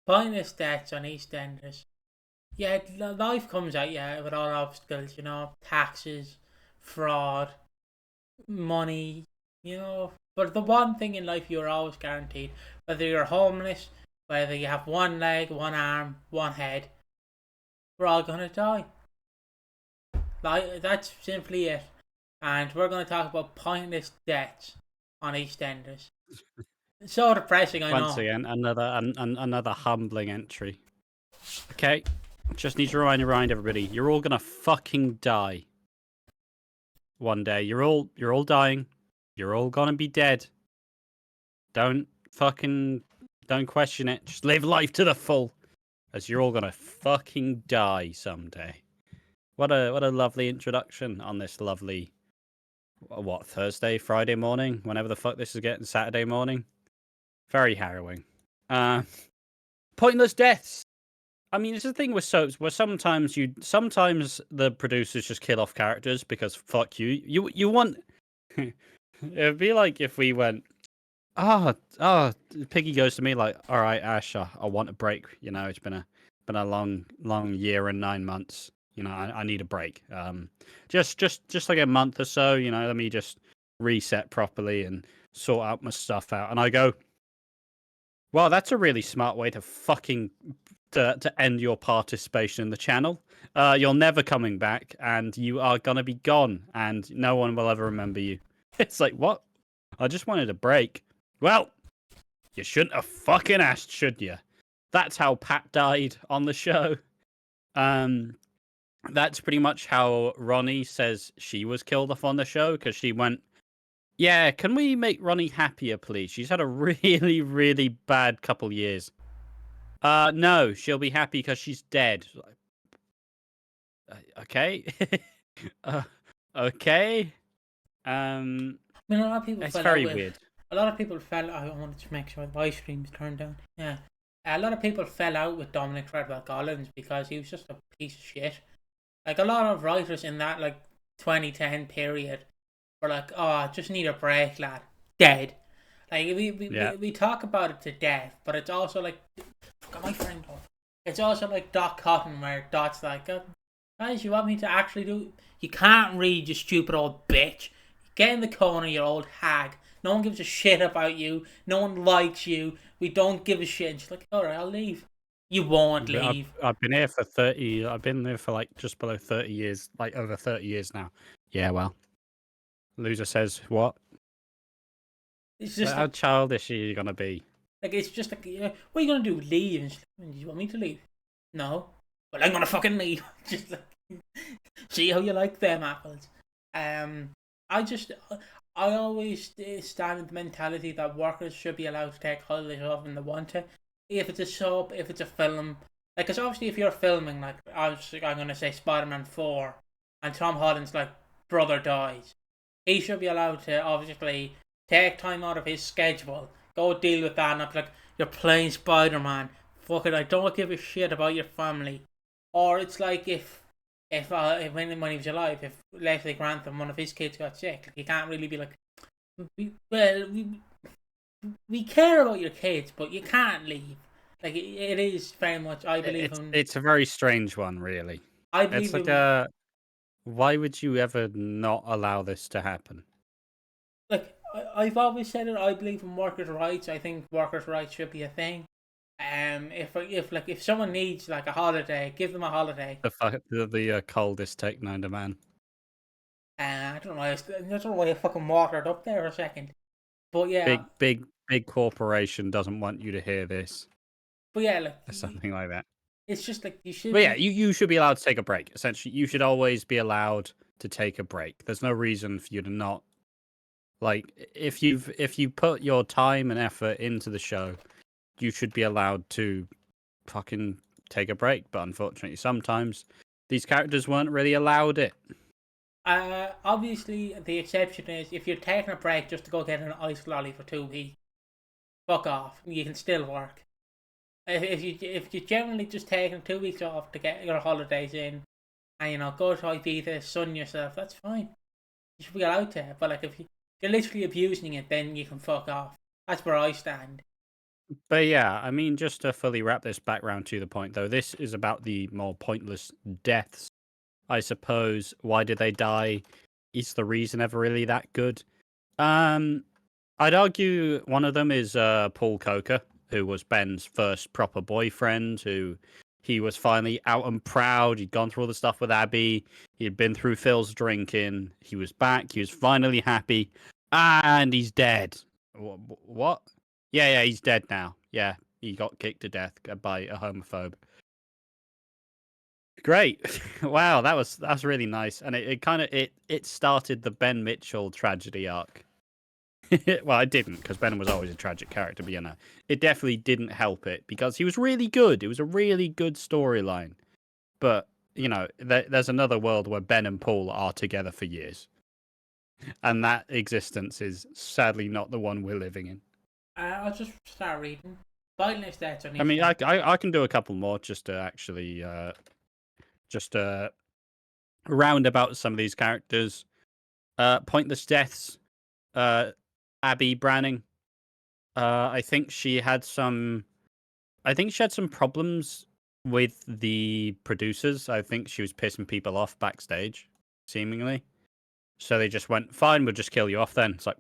Pointless deaths on EastEnders. Yeah, life comes at you with all obstacles, taxes, fraud, money, But the one thing in life you're always guaranteed, whether you're homeless, whether you have one leg, one arm, one head, we're all gonna die. Like, that's simply it. And we're gonna talk about pointless deaths on EastEnders. It's so depressing, I Once know. again, another humbling entry. Okay, just need to remind everybody, you're all gonna fucking die. One day, you're all dying. You're all gonna be dead. Don't question it. Just live life to the full, as you're all gonna fucking die someday. What a lovely introduction on this lovely, Thursday, Friday morning, whenever the fuck this is getting, Saturday morning. Very harrowing. Pointless deaths. I mean, it's the thing with soaps where sometimes the producers just kill off characters because fuck you. You want it'd be like if we went, Piggy goes to me like, all right, Ash, I want a break. It's been a long year and 9 months. I need a break. Just like a month or so. Let me just reset properly and sort out my stuff out. And I go, well, that's a really smart way to fucking to end your participation in the channel. You're never coming back, and you are gonna be gone, and no one will ever remember you. It's like, what? I just wanted a break. Well, you shouldn't have fucking asked, should you? That's how Pat died on the show. That's pretty much how Ronnie says she was killed off on the show, because she went, yeah, can we make Ronnie happier, please? She's had a really, really bad couple years. No, she'll be happy because she's dead. Okay. Okay. I mean, a lot of people It's fell out very with. weird. A lot of people fell. I wanted to make sure the ice cream's turned down. Yeah. A lot of people fell out with Dominic Treadwell Collins because he was just a piece of shit. Like, a lot of writers in that 2010 period were like, "Oh, I just need a break, lad." Dead. Like, we talk about it to death, but it's also like, fuck, my friend. It's also like Doc Cotton, where Dot's like, guys, you want me to actually do? You can't read, you stupid old bitch. Get in the corner, you old hag. No one gives a shit about you. No one likes you. We don't give a shit. And she's like, all right, I'll leave. You won't leave. I've been here for 30. I've been there for like just below 30 years, like over 30 years now. Yeah, well, loser says what? It's just how childish are you gonna be? Like, it's just like, what are you gonna do? Leave? And she's like, do you want me to leave? No. Well, I'm gonna fucking leave. Just like, see how you like them apples. I always stand in the mentality that workers should be allowed to take holidays off when they want to. If it's a soap, if it's a film, like, because obviously if you're filming, like, I'm gonna say Spider-Man 4, and Tom Holland's like brother dies, he should be allowed to obviously take time out of his schedule, go deal with that, and not be like, you're playing Spider-Man. Fuck it, I don't give a shit about your family. Or it's like if when he was alive, if Leslie Grantham, one of his kids, got sick, like, you can't really be like, we care about your kids, but you can't leave. Like, it is very much, I believe it's a very strange one, really. I believe it's like why would you ever not allow this to happen? Like, I've always said it. I believe in workers' rights. I think workers' rights should be a thing. If someone needs like a holiday, give them a holiday. The coldest take known to man. I don't know. I don't know why I fucking watered up there for a second. But yeah, big corporation doesn't want you to hear this. But yeah, like, something like that. It's just like you should. But yeah, you should be allowed to take a break. Essentially, you should always be allowed to take a break. There's no reason for you to not. Like, if you put your time and effort into the show, you should be allowed to fucking take a break. But unfortunately, sometimes these characters weren't really allowed it. Obviously, the exception is if you're taking a break just to go get an ice lolly for 2 weeks, fuck off. You can still work. If you're generally just taking 2 weeks off to get your holidays in, and go to Ibiza, sun yourself, that's fine. You should be allowed to. But like, if you're literally abusing it, then you can fuck off. That's where I stand. But yeah, I mean, just to fully wrap this background to the point, though, this is about the more pointless deaths, I suppose. Why did they die? Is the reason ever really that good? Um, I'd argue one of them is Paul Coker, who was Ben's first proper boyfriend, who he was finally out and proud. He'd gone through all the stuff with Abby. He'd been through Phil's drinking. He was back. He was finally happy. And he's dead. What? Yeah, he's dead now. Yeah, he got kicked to death by a homophobe. Great. Wow, that's really nice. And it kind of it started the Ben Mitchell tragedy arc. Well, it didn't, because Ben was always a tragic character, but it definitely didn't help it because he was really good. It was a really good storyline. But, there's another world where Ben and Paul are together for years. And that existence is sadly not the one we're living in. I'll just start reading. Violence deaths on I mean, EastEnders. I can do a couple more just to actually just round about some of these characters. Pointless deaths. Abby Branning. I think she had some. I think she had some problems with the producers. I think she was pissing people off backstage, seemingly. So they just went, "Fine, we'll just kill you off then." It's like,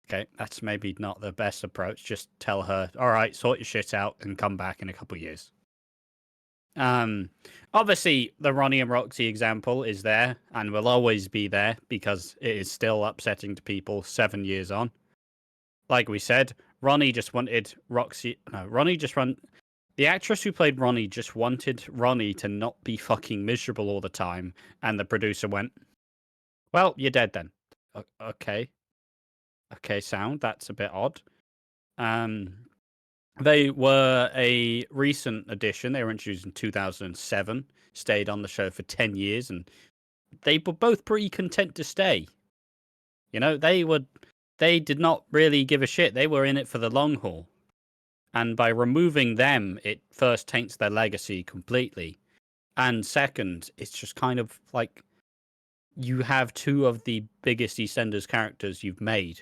okay, that's maybe not the best approach. Just tell her, "All right, sort your shit out and come back in a couple of years." Obviously, the Ronnie and Roxy example is there and will always be there because it is still upsetting to people 7 years on. Like we said, Ronnie just wanted Roxy. No, Ronnie just run. The actress who played Ronnie just wanted Ronnie to not be fucking miserable all the time, and the producer went, "Well, you're dead then." Okay, okay, sound. That's a bit odd. They were a recent addition. They were introduced in 2007. Stayed on the show for 10 years, and they were both pretty content to stay. They did not really give a shit. They were in it for the long haul. And by removing them, it first taints their legacy completely. And second, it's just kind of like you have two of the biggest EastEnders characters you've made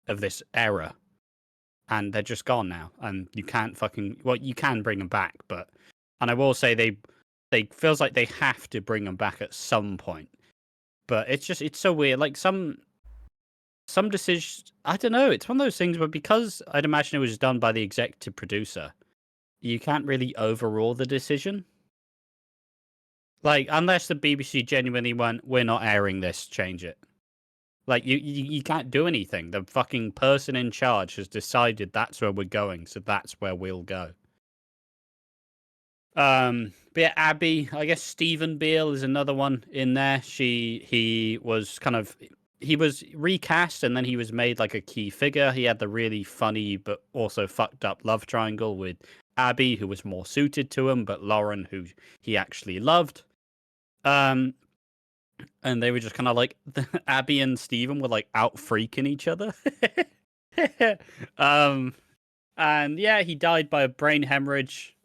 of this era, and they're just gone now. And you can't you can bring them back, and I will say they feels like they have to bring them back at some point. But it's so weird. Like some decisions, I don't know. It's one of those things where because I'd imagine it was done by the executive producer, you can't really overrule the decision. Like, unless the BBC genuinely went, "We're not airing this, change it." Like, you can't do anything. The fucking person in charge has decided that's where we're going, so that's where we'll go. But yeah, Abby, I guess Stephen Beale is another one in there. He was recast and then he was made like a key figure. He had the really funny but also fucked up love triangle with Abby, who was more suited to him, but Lauren, who he actually loved. And they were just kind of like Abby and Steven were like out freaking each other. And yeah, he died by a brain hemorrhage.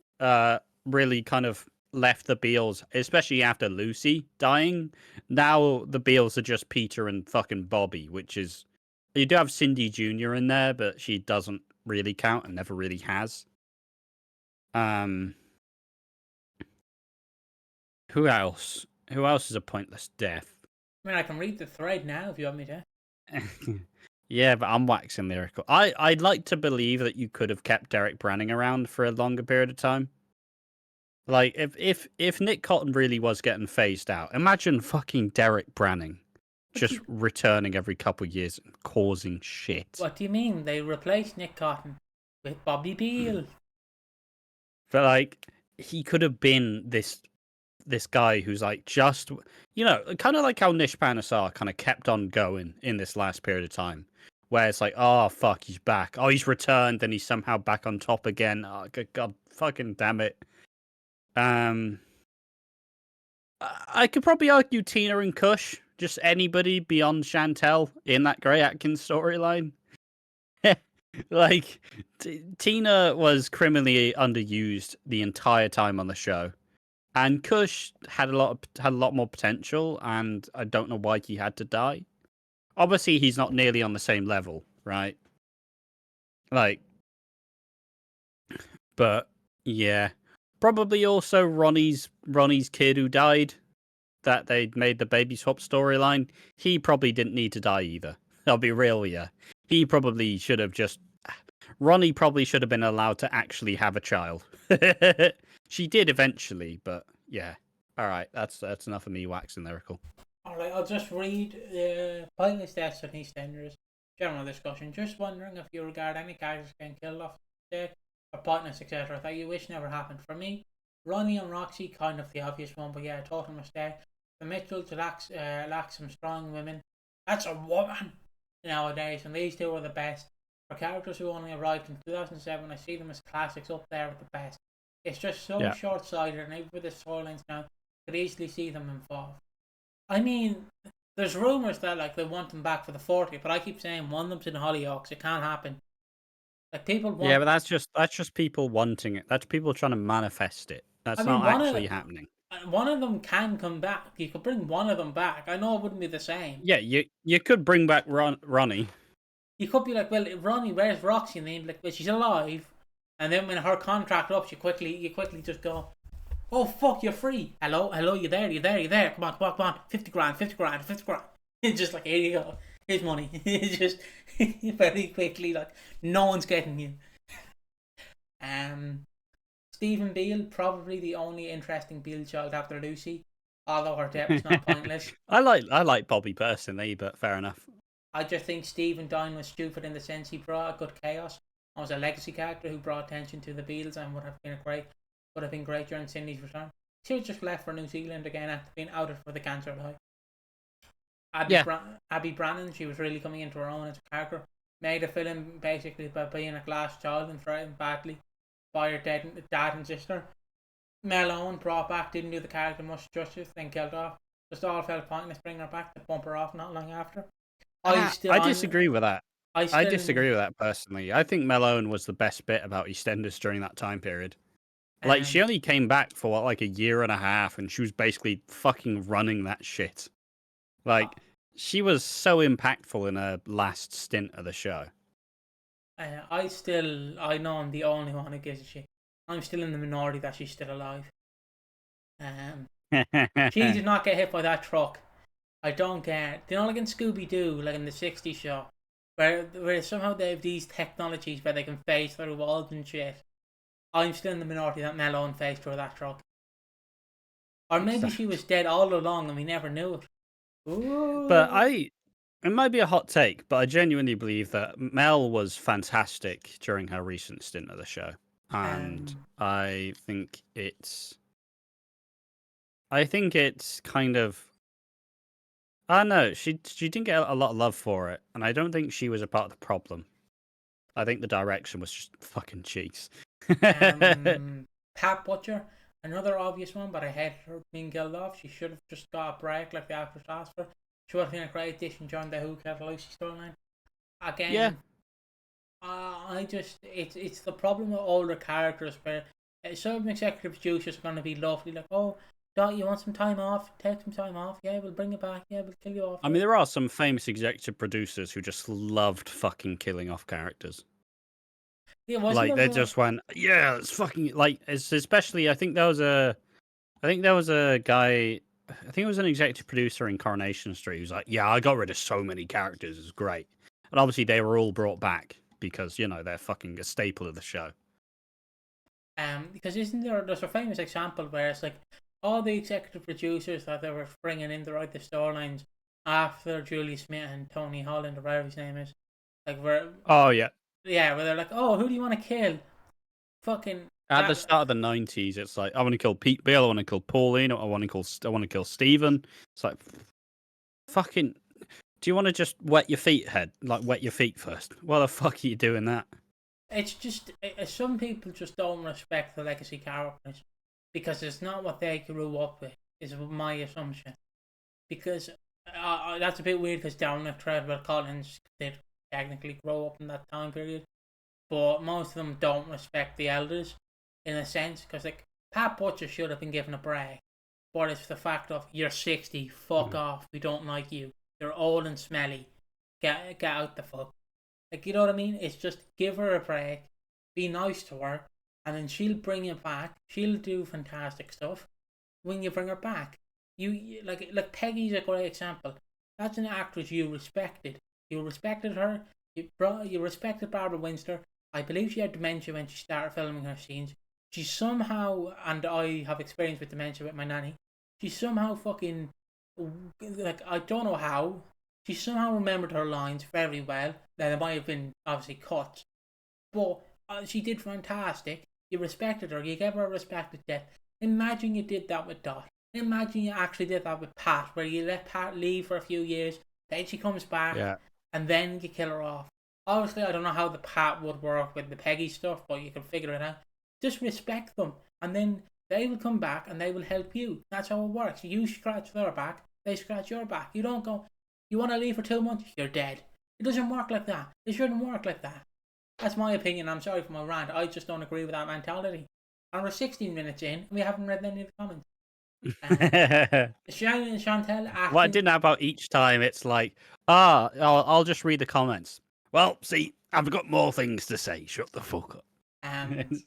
Really kind of left the Beals, especially after Lucy dying. Now the Beals are just Peter and fucking Bobby, which is you do have Cindy Jr. in there, but she doesn't really count and never really has. Who else? Who else is a pointless death? I mean, I can read the thread now if you want me to. Yeah, but I'm waxing lyrical. I'd like to believe that you could have kept Derek Branning around for a longer period of time. Like, if Nick Cotton really was getting phased out, imagine fucking Derek Branning just returning every couple of years and causing shit. What do you mean? They replaced Nick Cotton with Bobby Beale. But like, he could have been this guy who's like just kind of like how Nish Panesar kind of kept on going in this last period of time, where it's like, oh fuck, he's back, oh he's returned, and he's somehow back on top again. Oh good god, fucking damn it. I could probably argue Tina and Kush, just anybody beyond Chantel in that Grey Atkins storyline. Like, Tina was criminally underused the entire time on the show, and Kush had a lot more potential, and I don't know why he had to die. Obviously, he's not nearly on the same level, right? Like, But yeah, probably also Ronnie's kid who died. That they made the baby swap storyline. He probably didn't need to die either. I'll be real with you. He probably should have just. Ronnie probably should have been allowed to actually have a child. She did eventually, but yeah. All right, that's enough of me waxing lyrical. Alright, I'll just read Pointless Deaths and EastEnders. General discussion. Just wondering if you regard any characters getting killed off the or pointless, etc. that you wish never happened. For me, Ronnie and Roxy, kind of the obvious one, but yeah, total mistake. The Mitchells lacks some strong women. That's a woman nowadays, and these two are the best. For characters who only arrived in 2007, I see them as classics up there with the best. It's just so short-sighted, and even with the storylines now, could easily see them involved. I mean, there's rumours that like they want them back for the 40th, but I keep saying one of them's in Hollyoaks. It can't happen. Like people want. Yeah, but that's just people wanting it. That's people trying to manifest it. That's not actually happening. One of them can come back. You could bring one of them back. I know it wouldn't be the same. Yeah, you could bring back Ronnie. You could be like, well, Ronnie, where's Roxy? And then like, well, she's alive. And then when her contract up, you quickly just go, oh fuck, you're free. Hello, you there. Come on. 50 grand. It's just like, here you go. Here's money. It's just very quickly, like, no one's getting you. Stephen Beale, probably the only interesting Beale child after Lucy, although her death is not pointless. I like Bobby personally, but fair enough. I just think Stephen Dine was stupid in the sense he brought good chaos and was a legacy character who brought attention to the Beales and would have been great during Sydney's return. She was just left for New Zealand again after being outed for the cancer lie. Abby Brannon, she was really coming into her own as a character. Made a film basically by being a glass child and threatened badly by her dad and sister. Mel Owen brought back, didn't do the character much justice, then killed off. Just all felt pointless bringing her back to bump her off not long after. I disagree with that. I disagree with that personally. I think Mel Owen was the best bit about EastEnders during that time period. Like, she only came back for like a year and a half, and she was basically fucking running that shit. Like, she was so impactful in her last stint of the show. I know I'm the only one who gives a shit. I'm still in the minority that she's still alive. She did not get hit by that truck. I don't get. You know, like in Scooby-Doo, like in the 60s show, where somehow they have these technologies where they can phase through walls and shit. I'm still in the minority that Mel Owen phased through that truck. Or maybe she was dead all along and we never knew it. Ooh. But it might be a hot take, but I genuinely believe that Mel was fantastic during her recent stint of the show. And I think it's kind of, I don't know, she didn't get a lot of love for it, and I don't think she was a part of the problem. I think the direction was just fucking cheeks. Pat Butcher, another obvious one, but I hate her being killed off. She should have just got a break like the actress asked for. She would have been a great addition during the Who Killed Lucy storyline. Again, yeah. It's the problem with older characters where some executive producers are going to be lovely, like, oh, Dot, you want some time off? Take some time off. Yeah, we'll bring it back. Yeah, we'll kill you off. I mean, there are some famous executive producers who just loved fucking killing off characters. Yeah, like they just went, yeah, it's fucking like. It's especially. I think there was a guy. I think it was an executive producer in Coronation Street who's like, yeah, I got rid of so many characters. It's great, and obviously they were all brought back because they're fucking a staple of the show. Because there's a famous example where it's like all the executive producers that they were bringing in to write the storylines after Julie Smith and Tony Holland or whatever his name is, like where where they're like, oh, who do you want to kill? Fucking at the start of the 90s, it's like I want to kill Pete Beale, I want to kill Pauline, I want to kill Stephen. It's like, fucking, do you want to just wet your feet first? Why the fuck are you doing that? It's just some people just don't respect the legacy characters because it's not what they grew up with, is my assumption. Because that's a bit weird because Dominic Treadwell Collins did technically grow up in that time period, but most of them don't respect the elders in a sense, because like Pat Butcher should have been given a break, but it's the fact of you're 60, fuck off, we don't like you, you're old and smelly, get out the fuck. Like, you know what I mean? It's just give her a break, be nice to her, and then she'll bring you back. She'll do fantastic stuff. When you bring her back, like Peggy's a great example. That's an actress you respected. You respected her. You respected Barbara Windsor. I believe she had dementia when she started filming her scenes. She somehow, and I have experience with dementia with my nanny. She somehow fucking, like, I don't know how. She somehow remembered her lines very well. Now there might have been obviously cuts, but she did fantastic. You respected her. You gave her a respected death. Imagine you did that with Dot. Imagine you actually did that with Pat, where you let Pat leave for a few years, then she comes back, and then you kill her off. Obviously, I don't know how the Pat would work with the Peggy stuff, but you can figure it out. Just respect them, and then they will come back and they will help you. That's how it works. You scratch their back, they scratch your back. You don't go, you want to leave for 2 months, you're dead. It doesn't work like that. It shouldn't work like that. That's my opinion. I'm sorry for my rant. I just don't agree with that mentality. And we're 16 minutes in, and we haven't read any of the comments. Sharon and Chantel Atkins. What I didn't know about each time, it's like, I'll just read the comments. Well, see, I've got more things to say. Shut the fuck up.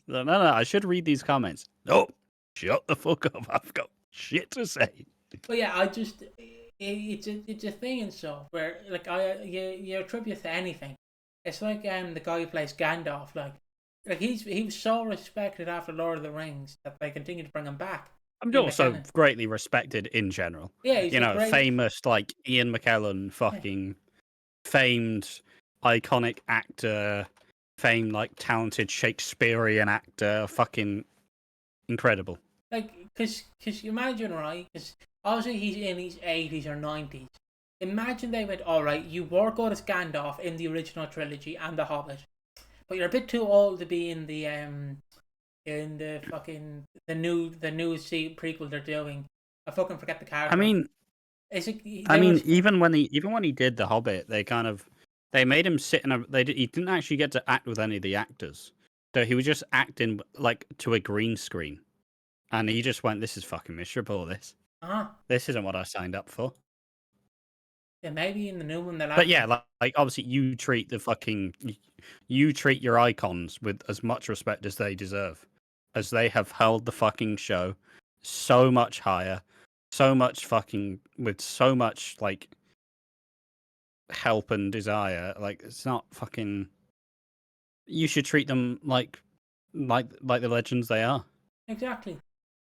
No, I should read these comments. No, shut the fuck up. I've got shit to say. But yeah, it's a thing and stuff where like you attribute to anything. It's like the guy who plays Gandalf, like he was so respected after Lord of the Rings that they continue to bring him back. I'm also greatly respected in general. Yeah, he's famous like Ian McKellen, fucking famed, iconic actor, famed like talented Shakespearean actor, fucking incredible. Like, cause you imagine, right? Because obviously he's in his 80s or 90s. Imagine they went, all right, you were good as Gandalf in the original trilogy and The Hobbit, but you're a bit too old to be in the new prequel they're doing. I fucking forget the character. Even when he did The Hobbit, they made him sit in he didn't actually get to act with any of the actors. So he was just acting like to a green screen. And he just went, this is fucking miserable, this. This isn't what I signed up for. Yeah, maybe in the new one But yeah, like obviously you treat your icons with as much respect as they deserve. As they have held the fucking show so much higher, so much fucking with so much like help and desire. Like it's not fucking. You should treat them like the legends they are. Exactly.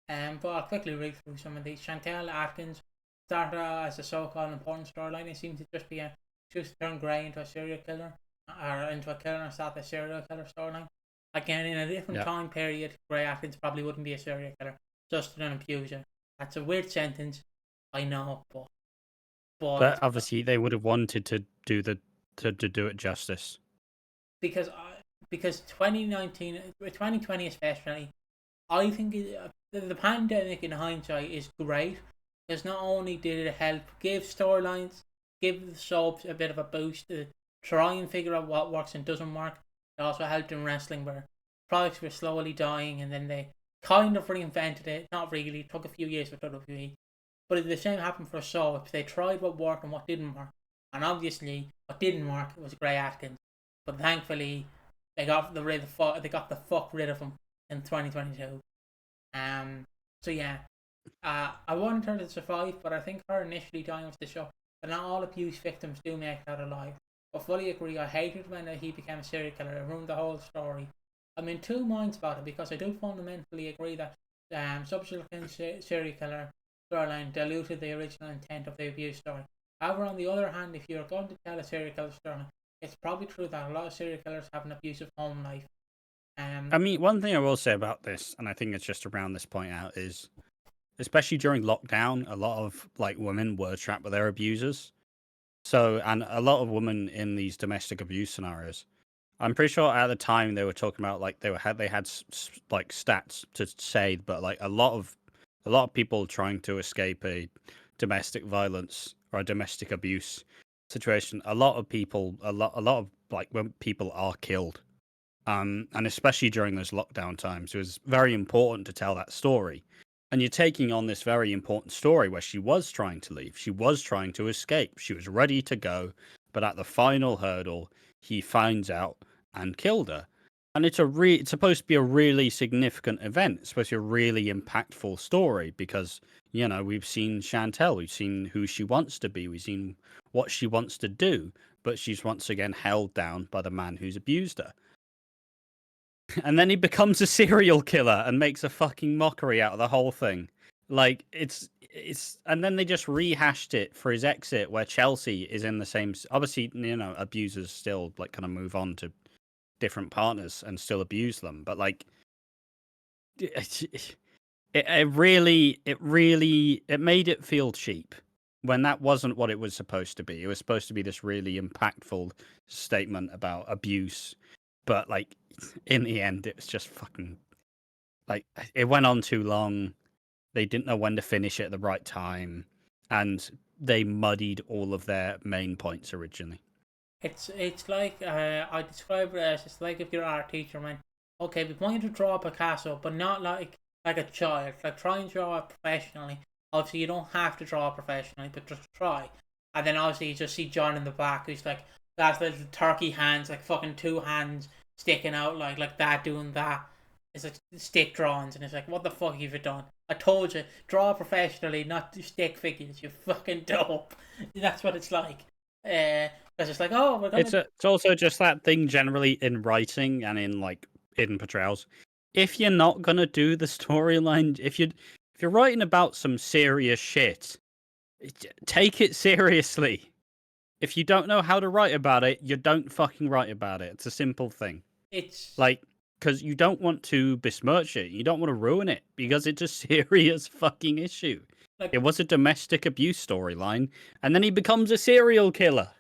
But I'll quickly read through some of these. Chantel Atkins started as a so-called important storyline. It seems to just be she was turned grey into a serial killer, or into a killer and start a serial killer storyline. Again, in a different time period, Grey Atkins probably wouldn't be a serial killer, just an abuser. That's a weird sentence, I know, but obviously they would have wanted to do do it justice. Because 2019, 2020 especially, I think the pandemic in hindsight is great. Because not only did it help give storylines, give the soaps a bit of a boost to try and figure out what works and doesn't work, it also helped in wrestling where products were slowly dying and then they kind of reinvented it. Not really, it took a few years for WWE. But the same happened for soaps. They tried what worked and what didn't work. And obviously, what didn't work was Grey Atkins. But thankfully, they got the fuck rid of him in 2022. So yeah. I wanted her to survive, but I think her initially dying was the shock. But not all abuse victims do make that alive. I fully agree. I hated when he became a serial killer. It ruined the whole story. I'm in two minds about it because I do fundamentally agree that subsequent serial killer storyline diluted the original intent of the abuse story. However, on the other hand, if you're going to tell a serial killer story, it's probably true that a lot of serial killers have an abusive home life. One thing I will say about this, and I think it's just to round this point out, is especially during lockdown, a lot of like women were trapped with their abusers. So, and a lot of women in these domestic abuse scenarios, I'm pretty sure at the time they were talking about like they had like stats to say, but like a lot of people trying to escape a domestic violence or a domestic abuse situation. A lot of like when people are killed, and especially during those lockdown times, it was very important to tell that story. And you're taking on this very important story where she was trying to leave. She was trying to escape. She was ready to go. But at the final hurdle, he finds out and killed her. And it's it's supposed to be a really significant event. It's supposed to be a really impactful story because, we've seen Chantel, we've seen who she wants to be, we've seen what she wants to do, but she's once again held down by the man who's abused her. And then he becomes a serial killer and makes a fucking mockery out of the whole thing. Like, it's and then they just rehashed it for his exit where Chelsea is in the same, obviously, abusers still like kind of move on to different partners and still abuse them, but like it made it feel cheap when that wasn't what it was supposed to be. It was supposed to be this really impactful statement about abuse, but like in the end it was just fucking like it went on too long. They didn't know when to finish it at the right time, and they muddied all of their main points originally. It's like I describe it as, it's like if your art teacher went, okay, we want you to draw a Picasso, but not like a child. Like, try and draw it professionally. Obviously, you don't have to draw it professionally, but just try. And then obviously you just see John in the back, who's like, that's little turkey hands, like fucking 2 hands sticking out like that, doing that. It's like stick drawings, and it's like, what the fuck have you done? I told you, draw professionally, not stick figures. You fucking dope. That's what it's like. Because it's like, oh, we're gonna... It's also just that thing generally in writing and in like hidden portrayals. If you're not gonna do the storyline, if you're writing about some serious shit, take it seriously. If you don't know how to write about it, you don't fucking write about it. It's a simple thing. It's like, because you don't want to besmirch it, you don't want to ruin it, because it's a serious fucking issue. like, It was a domestic abuse storyline, and then he becomes a serial killer.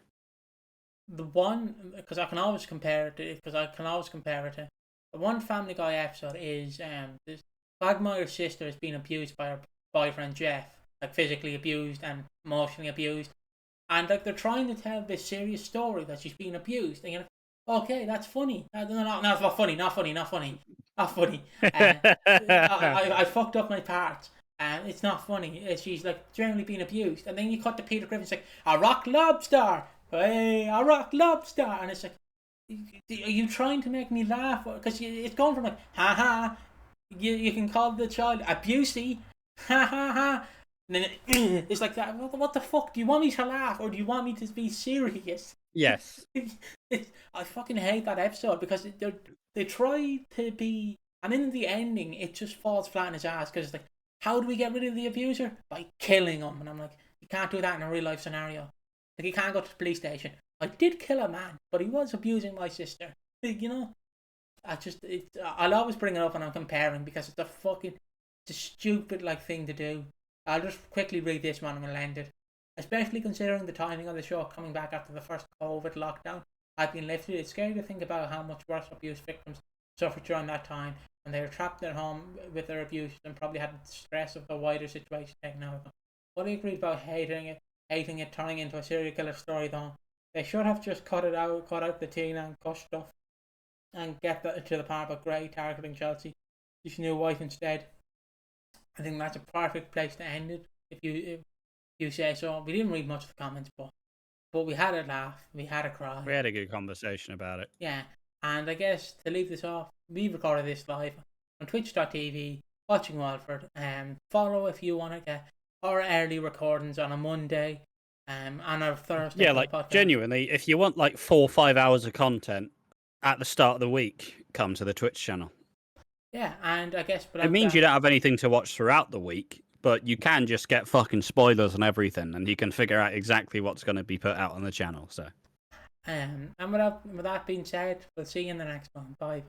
the one, because I can always compare it to, the one Family Guy episode is this Quagmire's sister is being abused by her boyfriend Jeff, like physically abused and emotionally abused, and like they're trying to tell this serious story that she's being abused, and you're like, okay, that's funny. No, it's not funny. Not funny. I fucked up my part. It's not funny. She's like generally being abused, and then you cut to Peter Griffin's like, a rock lobster. Hey, a rock lobster, and it's like, are you trying to make me laugh? Because it's going from like, ha ha, you can call the child abusey, ha ha ha. And then it's like that. What the fuck? Do you want me to laugh, or do you want me to be serious? Yes. I fucking hate that episode because they try to be, and in the ending it just falls flat in his ass because it's like, how do we get rid of the abuser? By killing him. And I'm like, you can't do that in a real life scenario. Like, you can't go to the police station. I did kill a man, but he was abusing my sister. I'll always bring it up when I'm comparing because it's a stupid like thing to do. I'll just quickly read this one and we'll end it. Especially considering the timing of the show coming back after the first COVID lockdown had been lifted, it's scary to think about how much worse abuse victims suffered during that time when they were trapped at home with their abuse and probably had the stress of the wider situation taken out of them. What do you agree about hating it turning into a serial killer story though? They should have just cut out the Tina and Kush stuff and get to the part about Gray targeting Chelsea, his new wife instead. I think that's a perfect place to end it, if you say so. We didn't read much of the comments, but we had a laugh, we had a cry. We had a good conversation about it. Yeah, and I guess to leave this off, we recorded this live on twitch.tv, watching Walford. Follow if you want to get our early recordings on a Monday, on our Thursday. Yeah, like podcast. Genuinely, if you want like 4 or 5 hours of content at the start of the week, come to the Twitch channel. Yeah, and I guess it means you don't have anything to watch throughout the week, but you can just get fucking spoilers and everything, and you can figure out exactly what's going to be put out on the channel. So, and with that being said, we'll see you in the next one. Bye.